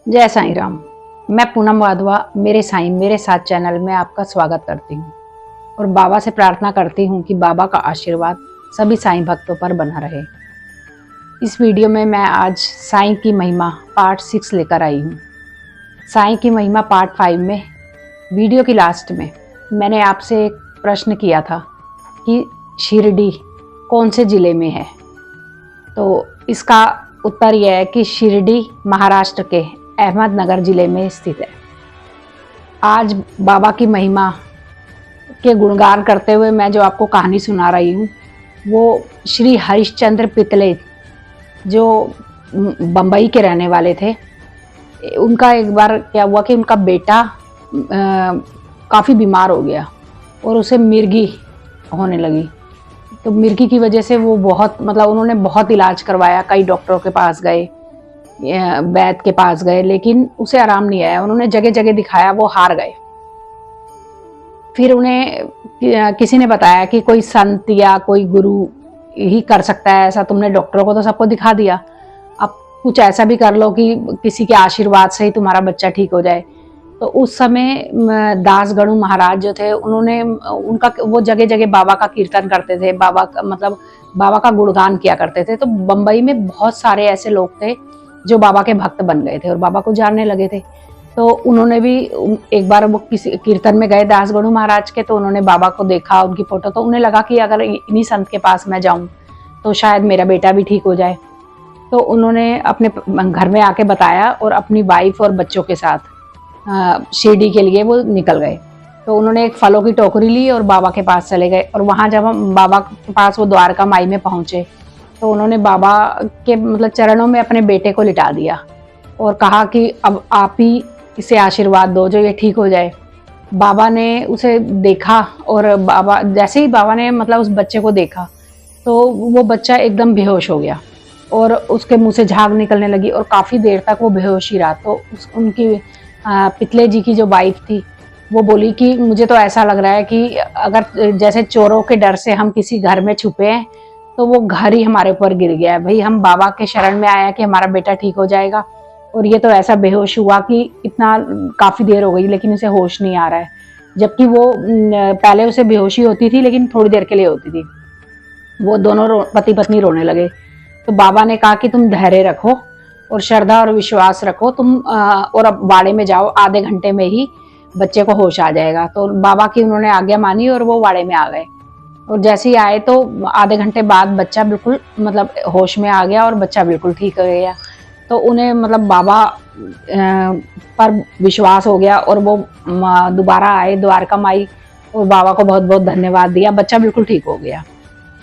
जय साईं राम। मैं पूनम वाधवा मेरे साईं मेरे साथ चैनल में आपका स्वागत करती हूँ और बाबा से प्रार्थना करती हूँ कि बाबा का आशीर्वाद सभी साईं भक्तों पर बना रहे। इस वीडियो में मैं आज साईं की महिमा पार्ट 6 लेकर आई हूँ। साईं की महिमा पार्ट 5 में वीडियो की लास्ट में मैंने आपसे एक प्रश्न किया था कि शिरडी कौन से ज़िले में है। तो इसका उत्तर यह है कि शिरडी महाराष्ट्र के अहमदनगर ज़िले में स्थित है। आज बाबा की महिमा के गुणगान करते हुए मैं जो आपको कहानी सुना रही हूँ वो श्री हरिश्चंद्र पितले जो बम्बई के रहने वाले थे। उनका एक बार क्या हुआ कि उनका बेटा काफ़ी बीमार हो गया और उसे मिर्गी होने लगी। तो मिर्गी की वजह से वो उन्होंने बहुत इलाज करवाया, कई डॉक्टरों के पास गए, वैद्य के पास गए, लेकिन उसे आराम नहीं आया। उन्होंने जगह जगह दिखाया, वो हार गए। फिर उन्हें किसी ने बताया कि कोई संत या कोई गुरु ही कर सकता है ऐसा। तुमने डॉक्टरों को तो सबको दिखा दिया, अब कुछ ऐसा भी कर लो कि किसी के आशीर्वाद से ही तुम्हारा बच्चा ठीक हो जाए। तो उस समय दास गणु महाराज जो थे उन्होंने वो जगह जगह बाबा का कीर्तन करते थे, बाबा का गुणगान किया करते थे। तो बम्बई में बहुत सारे ऐसे लोग थे जो बाबा के भक्त बन गए थे और बाबा को जानने लगे थे। तो उन्होंने भी एक बार वो किसी कीर्तन में गए दास गणु महाराज के, तो उन्होंने बाबा को देखा, उनकी फोटो, तो उन्हें लगा कि अगर इन्हीं संत के पास मैं जाऊं तो शायद मेरा बेटा भी ठीक हो जाए। तो उन्होंने अपने घर में आके बताया और अपनी वाइफ और बच्चों के साथ शिरडी के लिए वो निकल गए। तो उन्होंने एक फलों की टोकरी ली और बाबा के पास चले गए। और वहाँ जब हम बाबा के पास वो द्वारका माई में पहुँचे तो उन्होंने बाबा के चरणों में अपने बेटे को लिटा दिया और कहा कि अब आप ही इसे आशीर्वाद दो जो ये ठीक हो जाए। बाबा ने उसे देखा और जैसे ही बाबा ने उस बच्चे को देखा तो वो बच्चा एकदम बेहोश हो गया और उसके मुंह से झाग निकलने लगी और काफ़ी देर तक वो बेहोश ही रहा। तो उनकी पितले जी की जो वाइफ थी वो बोली कि मुझे तो ऐसा लग रहा है कि अगर जैसे चोरों के डर से हम किसी घर में छुपे हैं तो वो घर ही हमारे ऊपर गिर गया है। भाई, हम बाबा के शरण में आया कि हमारा बेटा ठीक हो जाएगा और ये तो ऐसा बेहोश हुआ कि इतना काफ़ी देर हो गई लेकिन उसे होश नहीं आ रहा है। जबकि वो पहले उसे बेहोशी होती थी लेकिन थोड़ी देर के लिए होती थी। वो दोनों पति पत्नी रोने लगे। तो बाबा ने कहा कि तुम धैर्य रखो और श्रद्धा और विश्वास रखो, तुम और अब वाड़े में जाओ, आधे घंटे में ही बच्चे को होश आ जाएगा। तो बाबा की उन्होंने आज्ञा मानी और वो वाड़े में आ गए। और जैसे ही आए तो आधे घंटे बाद बच्चा बिल्कुल होश में आ गया और बच्चा बिल्कुल ठीक हो गया। तो उन्हें बाबा पर विश्वास हो गया और वो दोबारा आए द्वारका माई और बाबा को बहुत बहुत धन्यवाद दिया। बच्चा बिल्कुल ठीक हो गया।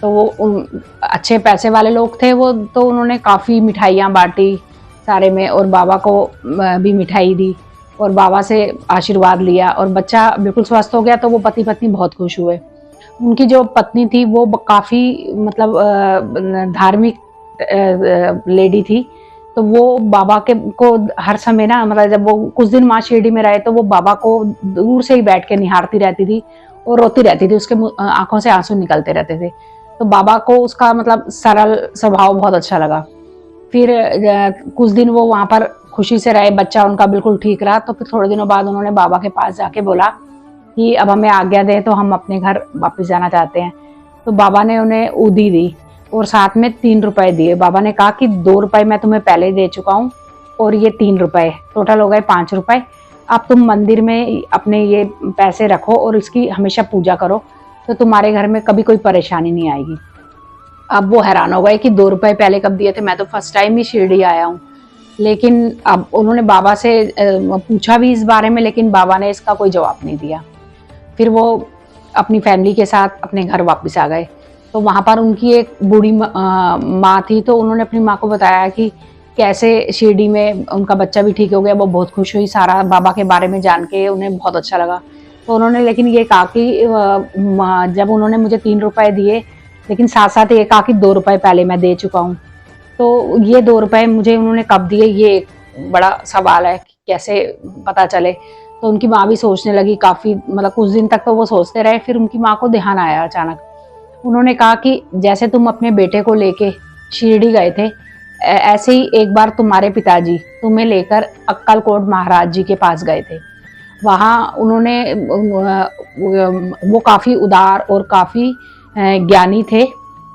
तो वो अच्छे पैसे वाले लोग थे वो, तो उन्होंने काफ़ी मिठाइयाँ बांटी सारे में और बाबा को भी मिठाई दी और बाबा से आशीर्वाद लिया और बच्चा बिल्कुल स्वस्थ हो गया। तो वो पति पत्नी बहुत खुश हुए। उनकी जो पत्नी थी वो काफ़ी धार्मिक लेडी थी। तो वो बाबा को हर समय जब वो कुछ दिन माँ शिरडी में रहे तो वो बाबा को दूर से ही बैठ के निहारती रहती थी और रोती रहती थी, उसके आंखों से आंसू निकलते रहते थे। तो बाबा को उसका सरल स्वभाव बहुत अच्छा लगा। फिर कुछ दिन वो वहाँ पर खुशी से रहे, बच्चा उनका बिल्कुल ठीक रहा। तो फिर थोड़े दिनों बाद उन्होंने बाबा के पास जाके बोला कि अब हमें आज्ञा दें, तो हम अपने घर वापस जाना चाहते हैं। तो बाबा ने उन्हें ऊदी दी और साथ में 3 रुपए दिए। बाबा ने कहा कि 2 रुपए मैं तुम्हें पहले दे चुका हूँ और ये 3 रुपए, टोटल हो गए 5 रुपए। अब तुम मंदिर में अपने ये पैसे रखो और इसकी हमेशा पूजा करो, तो तुम्हारे घर में कभी कोई परेशानी नहीं आएगी। अब वो हैरान हो गए कि 2 रुपए पहले कब दिए थे, मैं तो फर्स्ट टाइम ही शिरडी आया हूँ। लेकिन अब उन्होंने बाबा से पूछा भी इस बारे में, लेकिन बाबा ने इसका कोई जवाब नहीं दिया। फिर वो अपनी फैमिली के साथ अपने घर वापस आ गए। तो वहाँ पर उनकी एक बूढ़ी माँ थी। तो उन्होंने अपनी माँ को बताया कि कैसे शिरडी में उनका बच्चा भी ठीक हो गया। वो बहुत खुश हुई, सारा बाबा के बारे में जान के उन्हें बहुत अच्छा लगा। तो उन्होंने लेकिन ये कहा कि जब उन्होंने मुझे 3 रुपए दिए, लेकिन साथ साथ ये कहा कि 2 रुपए पहले मैं दे चुका हूँ। तो ये 2 रुपए मुझे उन्होंने कब दिए, ये एक बड़ा सवाल है कि कैसे पता चले। तो उनकी माँ भी सोचने लगी काफ़ी, कुछ दिन तक तो वो सोचते रहे। फिर उनकी माँ को ध्यान आया अचानक। उन्होंने कहा कि जैसे तुम अपने बेटे को लेके शिरडी गए थे ऐसे ही एक बार तुम्हारे पिताजी तुम्हें लेकर अक्कलकोट महाराज जी के पास गए थे। वहाँ उन्होंने वो काफ़ी उदार और काफ़ी ज्ञानी थे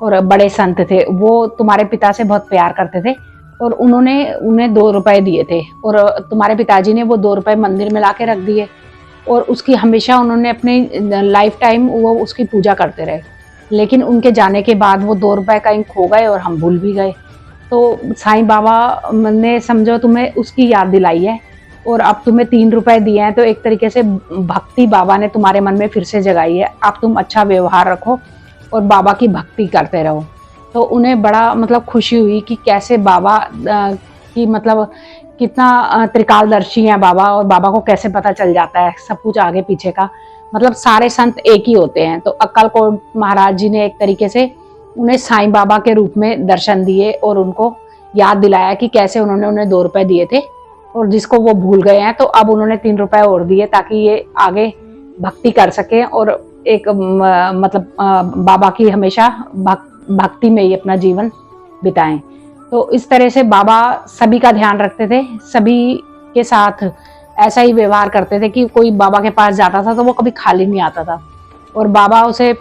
और बड़े संत थे। वो तुम्हारे पिता से बहुत प्यार करते थे और उन्होंने उन्हें 2 रुपए दिए थे और तुम्हारे पिताजी ने वो 2 रुपए मंदिर में ला के रख दिए और उसकी हमेशा उन्होंने अपनी लाइफ टाइम वो उसकी पूजा करते रहे। लेकिन उनके जाने के बाद वो 2 रुपए कहीं खो गए और हम भूल भी गए। तो साईं बाबा ने समझो तुम्हें उसकी याद दिलाई है और अब तुम्हें 3 रुपए दिए हैं, तो एक तरीके से भक्ति बाबा ने तुम्हारे मन में फिर से जगाई है। अब तुम अच्छा व्यवहार रखो और बाबा की भक्ति करते रहो। तो उन्हें बड़ा मतलब खुशी हुई कि कैसे बाबा की मतलब कितना त्रिकालदर्शी है बाबा, और बाबा को कैसे पता चल जाता है सब कुछ आगे पीछे का। मतलब सारे संत एक ही होते हैं। तो अक्कलकोट महाराज जी ने एक तरीके से उन्हें साईं बाबा के रूप में दर्शन दिए और उनको याद दिलाया कि कैसे उन्होंने उन्हें 2 रुपए दिए थे और जिसको वो भूल गए हैं। तो अब उन्होंने 3 रुपए और दिए ताकि ये आगे भक्ति कर सके और एक मतलब बाबा की हमेशा भक्ति में ही अपना जीवन बिताएं। तो इस तरह से बाबा सभी का ध्यान रखते थे, सभी के साथ ऐसा ही व्यवहार करते थे कि कोई बाबा के पास जाता था तो वो कभी खाली नहीं आता था। और बाबा उसे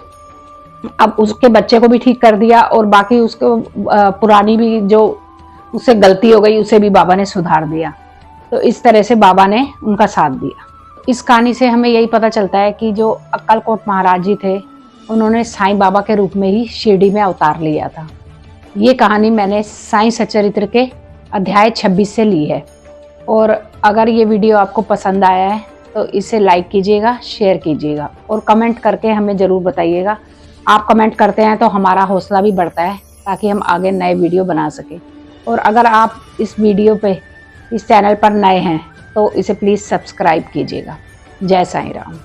अब उसके बच्चे को भी ठीक कर दिया और बाकी उसको पुरानी भी जो उससे गलती हो गई उसे भी बाबा ने सुधार दिया। तो इस तरह से बाबा ने उनका साथ दिया। इस कहानी से हमें यही पता चलता है कि जो अक्कलकोट महाराज जी थे उन्होंने साईं बाबा के रूप में ही शिरडी में अवतार लिया था। ये कहानी मैंने साईं सच्चरित्र के अध्याय 26 से ली है। और अगर ये वीडियो आपको पसंद आया है तो इसे लाइक कीजिएगा, शेयर कीजिएगा और कमेंट करके हमें ज़रूर बताइएगा। आप कमेंट करते हैं तो हमारा हौसला भी बढ़ता है ताकि हम आगे नए वीडियो बना सकें। और अगर आप इस वीडियो पे इस चैनल पर नए हैं तो इसे प्लीज़ सब्सक्राइब कीजिएगा। जय साईं राम।